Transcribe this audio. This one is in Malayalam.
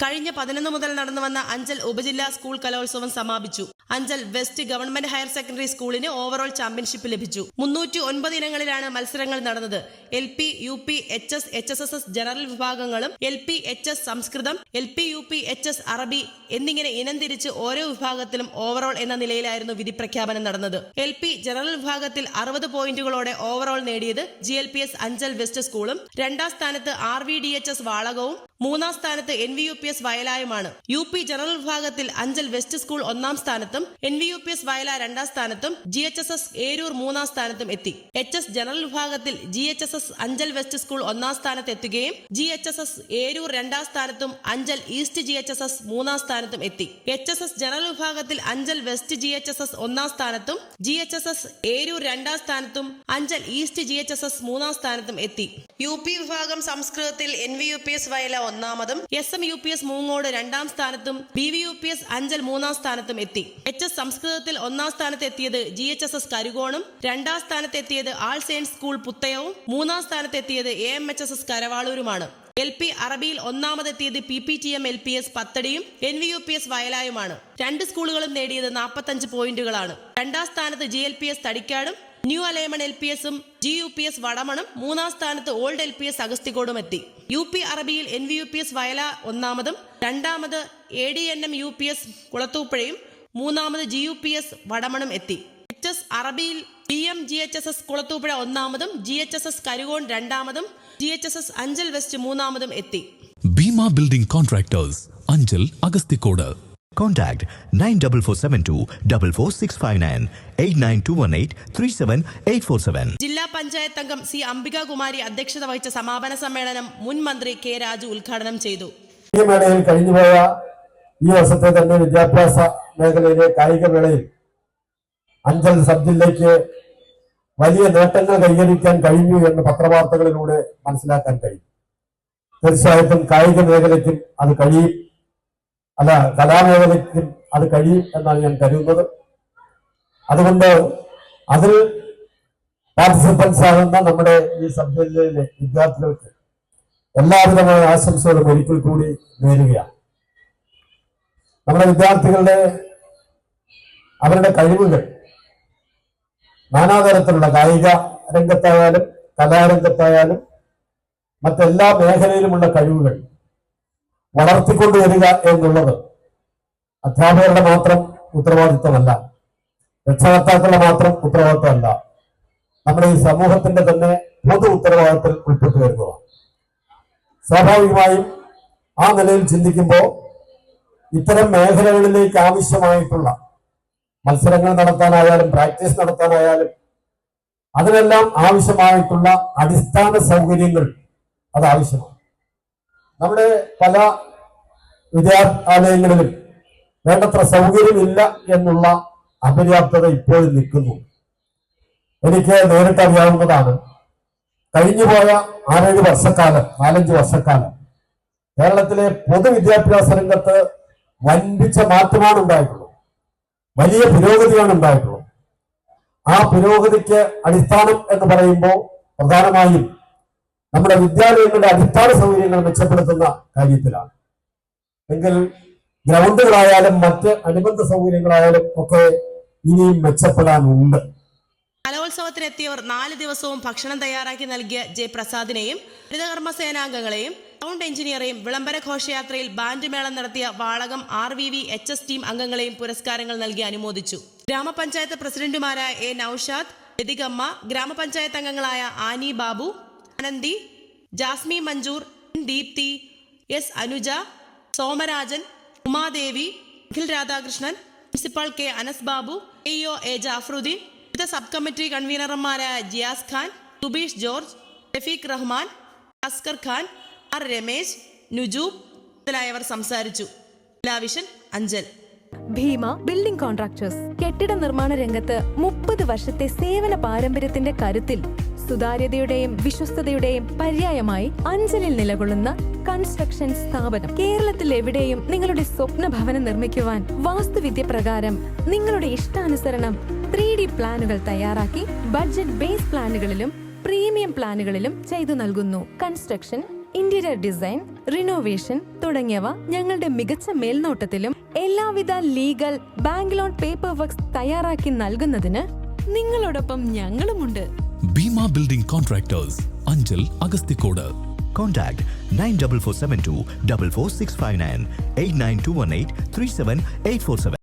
കഴിഞ്ഞ 11 മുതൽ നടന്നുവന്ന അഞ്ചൽ ഉപജില്ലാ സ്കൂൾ കലോത്സവം സമാപിച്ചു. Anchal west government higher secondary സ്കൂളിന് ഓവറോൾ ചാമ്പ്യൻഷിപ്പ് ലഭിച്ചു. 309 ഇനങ്ങളിലാണ് മത്സരങ്ങൾ നടന്നത്. LP, UP, HS, HSS general വിഭാഗങ്ങളും LP, HS സംസ്കൃതം, LP, UP, HS അറബി എന്നിങ്ങനെ ഇനം തിരിച്ച് ഓരോ വിഭാഗത്തിലും ഓവറോൾ എന്ന നിലയിലായിരുന്നു വിധി പ്രഖ്യാപനം നടന്നത്. LP ജനറൽ വിഭാഗത്തിൽ 60 പോയിന്റുകളോടെ ഓവറോൾ നേടിയത് GLPS അഞ്ചൽ വെസ്റ്റ് സ്കൂളും, 2ാം സ്ഥാനത്ത് RVDHS വാളകവും, 3ാം സ്ഥാനത്ത് NVUPS വയലായുമാണ്. UP ജനറൽ വിഭാഗത്തിൽ അഞ്ചൽ വെസ്റ്റ് സ്കൂൾ 1ാം സ്ഥാനത്തും NVUPS വയല 2ാം സ്ഥാനത്തും GHSS ഏരൂർ 3ാം സ്ഥാനത്തും എത്തി. HS ജനറൽ വിഭാഗത്തിൽ GHSS അഞ്ചൽ വെസ്റ്റ് സ്കൂൾ 1ാം സ്ഥാനത്ത് എത്തുകയും GHSS ഏരൂർ 2ാം സ്ഥാനത്തും അഞ്ചൽ ഈസ്റ്റ് GHSS 3ാം സ്ഥാനത്തും എത്തി. HSS ജനറൽ വിഭാഗത്തിൽ അഞ്ചൽ വെസ്റ്റ് GHSS 1ാം സ്ഥാനത്തും GHSS ഏരൂർ 2ാം സ്ഥാനത്തും അഞ്ചൽ ഈസ്റ്റ് GHSS 3ാം സ്ഥാനത്തും എത്തി. UP വിഭാഗം സംസ്കൃതത്തിൽ NVUPS വയല 1ാമതും SMUPS മൂങ്ങോട് 2ാം സ്ഥാനത്തും BVUPS അഞ്ചൽ 3ാം സ്ഥാനത്തും എത്തി. HS സംസ്കൃതത്തിൽ 1ാം സ്ഥാനത്ത് എത്തിയത് GHSS കരുകോണും, 2ാം സ്ഥാനത്ത് എത്തിയത് ആൾ സെയിൻസ് സ്കൂൾ പുത്തയവും, 3ാം സ്ഥാനത്ത് എത്തിയത് AMHSS കരവാളൂരുമാണ്. LP അറബിയിൽ 1ാമതെത്തിയത് PPTM LPS പത്തടിയും NVUPS വയലായുമാണ്. 2 സ്കൂളുകളും നേടിയത് 45 പോയിന്റുകളാണ്. 2ാം സ്ഥാനത്ത് GLPS തടിക്കാടും, ന്യൂ അലൈമൺ LPSും GUPS വടമണും, 3ാം സ്ഥാനത്ത് ഓൾഡ് LPS അഗസ്തികോടും എത്തി. UP അറബിയിൽ NVUPS വയല 1ാമതും, 2ാമത് ADNM UPS കുളത്തൂപ്പുഴയും, 3ാമത് GUPS വടമണും എത്തി. HS അറബിയിൽ PMGHSS കുളത്തൂപ്പുഴ 1ാമതും, GHSS കരുകോൺ 2ാമതും, GHSS അഞ്ചൽ വെസ്റ്റ് 3ാമതും എത്തി. Bhima building contractors, Anchal Agasthikode. Contact 94472 44659 89218 37847. ജില്ലാ പഞ്ചായത്ത് അംഗം C അംബികാകുമാരി അധ്യക്ഷത വഹിച്ച സമാപന സമ്മേളനം മുൻ മന്ത്രി K രാജു ഉദ്ഘാടനം ചെയ്തു. ഈ മേളയിൽ കഴിഞ്ഞുപോയ ഈ വർഷത്തെ തന്നെ വിദ്യാഭ്യാസ മേഖലയിലെ കായിക മേളയിൽ അഞ്ചൽ സബ് ജില്ലയ്ക്ക് വലിയ നേട്ടങ്ങൾ കൈവരിക്കാൻ കഴിഞ്ഞു എന്ന് പത്രവാർത്തകളിലൂടെ മനസ്സിലാക്കാൻ കഴിയും. തീർച്ചയായിട്ടും കായിക മേഖലയ്ക്കും അത് കഴിയും, അല്ല കലാമേഖലയ്ക്കും അത് കഴിയും എന്നാണ് ഞാൻ കരുതുന്നത്. അതുകൊണ്ട് അതിൽ പാർട്ടിസിപ്പൻസ് ആകുന്ന നമ്മുടെ ഈ സബ് ജില്ലയിലെ വിദ്യാർത്ഥികൾക്ക് എല്ലാവിധമായ ആശംസകളും ഒരിക്കൽ കൂടി നേരുകയാണ്. നമ്മുടെ വിദ്യാർത്ഥികളുടെ അവരുടെ കഴിവുകൾ നാനാതരത്തിലുള്ള കായിക രംഗത്തായാലും കലാരംഗത്തായാലും മറ്റെല്ലാ മേഖലയിലുമുള്ള കഴിവുകൾ വളർത്തിക്കൊണ്ടുവരിക എന്നുള്ളത് അധ്യാപകരുടെ മാത്രം ഉത്തരവാദിത്വമല്ല, രക്ഷകർത്താക്കളുടെ മാത്രം ഉത്തരവാദിത്വമല്ല, നമ്മുടെ ഈ സമൂഹത്തിന്റെ തന്നെ പൊതു ഉത്തരവാദിത്തത്തിൽ ഉൾപ്പെട്ടു വരുന്നതാണ്. സ്വാഭാവികമായും ആ നിലയിൽ ചിന്തിക്കുമ്പോൾ ഇത്തരം മേഖലകളിലേക്ക് ആവശ്യമായിട്ടുള്ള മത്സരങ്ങൾ നടത്താനായാലും പ്രാക്ടീസ് നടത്താനായാലും അതിനെല്ലാം ആവശ്യമായിട്ടുള്ള അടിസ്ഥാന സൗകര്യങ്ങൾ അത് ആവശ്യമാണ്. നമ്മുടെ പല വിദ്യാലയങ്ങളിലും വേണ്ടത്ര സൗകര്യമില്ല എന്നുള്ള അപര്യാപ്തത ഇപ്പോഴും നിൽക്കുന്നു. എനിക്ക് നേരിട്ട് അറിയാവുന്നതാണ്. കഴിഞ്ഞുപോയ 6-7 വർഷക്കാലം 4-5 വർഷക്കാലം കേരളത്തിലെ പൊതുവിദ്യാഭ്യാസ രംഗത്ത് വൻപിച്ച മാറ്റമാണ് ഉണ്ടായിട്ടുള്ളത്, വലിയ പുരോഗതിയാണ് ഉണ്ടായിട്ടുള്ളത്. ആ പുരോഗതിക്ക് അടിസ്ഥാനം എന്ന് പറയുമ്പോൾ പ്രധാനമായും നമ്മുടെ വിദ്യാലയങ്ങളുടെ അടിസ്ഥാന സൗകര്യങ്ങൾ മെച്ചപ്പെടുത്തുന്ന കാര്യത്തിലാണ്. എങ്കിൽ ഗ്രൗണ്ടുകളായാലും മറ്റ് അനുബന്ധ സൗകര്യങ്ങളായാലും ഒക്കെ ഇനിയും മെച്ചപ്പെടാനുണ്ട്. കലോത്സവത്തിനെത്തിയവർ 4 ദിവസവും ഭക്ഷണം തയ്യാറാക്കി നൽകിയ J പ്രസാദിനെയും ഹരിതകർമ്മ സേനാംഗങ്ങളെയും സൗണ്ട് എഞ്ചിനീയറെയും വിളംബര ഘോഷയാത്രയിൽ ബാൻഡ് മേളം നടത്തിയ വാളകം RVVHS ടീം അംഗങ്ങളെയും പുരസ്കാരങ്ങൾ നൽകി അനുമോദിച്ചു. ഗ്രാമപഞ്ചായത്ത് പ്രസിഡന്റുമാരായ A നൌഷാദ്, ലതികമ്മ, ഗ്രാമപഞ്ചായത്ത് അംഗങ്ങളായ Annie Babu, Anandi, Jasmi Manjoor, Deepthi, S Anuja, Somarajan, Umadevi, Akhil Radhakrishnan, principal K Anas Babu, AO A Jafaruddeen, വിവിധ സബ് കമ്മിറ്റി കൺവീനർമാരായ ജിയാസ് ഖാൻ, സുബീഷ് ജോർജ്, റഫീഖ് റഹ്മാൻ, അസ്കർ ഖാൻ, R രമേശ്, നുജൂബ് മുതലായവർ സംസാരിച്ചു. ലാവിഷൻ അഞ്ചൽ. ഭീമ ബിൽഡിംഗ് കോൺട്രാക്ടേഴ്സ് കെട്ടിട നിർമ്മാണ രംഗത്ത് 30 വർഷത്തെ സേവന പാരമ്പര്യത്തിന്റെ കരുത്തിൽ സുതാര്യതയുടെയും വിശ്വസ്തയുടെയും പര്യായമായി അഞ്ചലിൽ നിലകൊള്ളുന്ന കൺസ്ട്രക്ഷൻ സ്ഥാപനം. കേരളത്തിൽ എവിടെയും നിങ്ങളുടെ സ്വപ്ന ഭവനം നിർമ്മിക്കുവാൻ വാസ്തുവിദ്യ പ്രകാരം നിങ്ങളുടെ ഇഷ്ടാനുസരണം 3D പ്ലാനുകൾ തയ്യാറാക്കി ബഡ്ജറ്റ് ബേസ് പ്ലാനുകളിലും പ്രീമിയം പ്ലാനുകളിലും ചെയ്തു നൽകുന്നു. കൺസ്ട്രക്ഷൻ ഇന്റീരിയർ ഡിസൈൻ, റിനോവേഷൻ തുടങ്ങിയവ ഞങ്ങളുടെ മികച്ച മേൽനോട്ടത്തിലും എല്ലാവിധ legal bank loan paper works തയ്യാറാക്കി നൽകുന്നതിന് നിങ്ങളോടൊപ്പം ഞങ്ങളുമുണ്ട്. Bhima building contractors, Anchal, Agasthikode. Contact 94472 44659 89218 37847.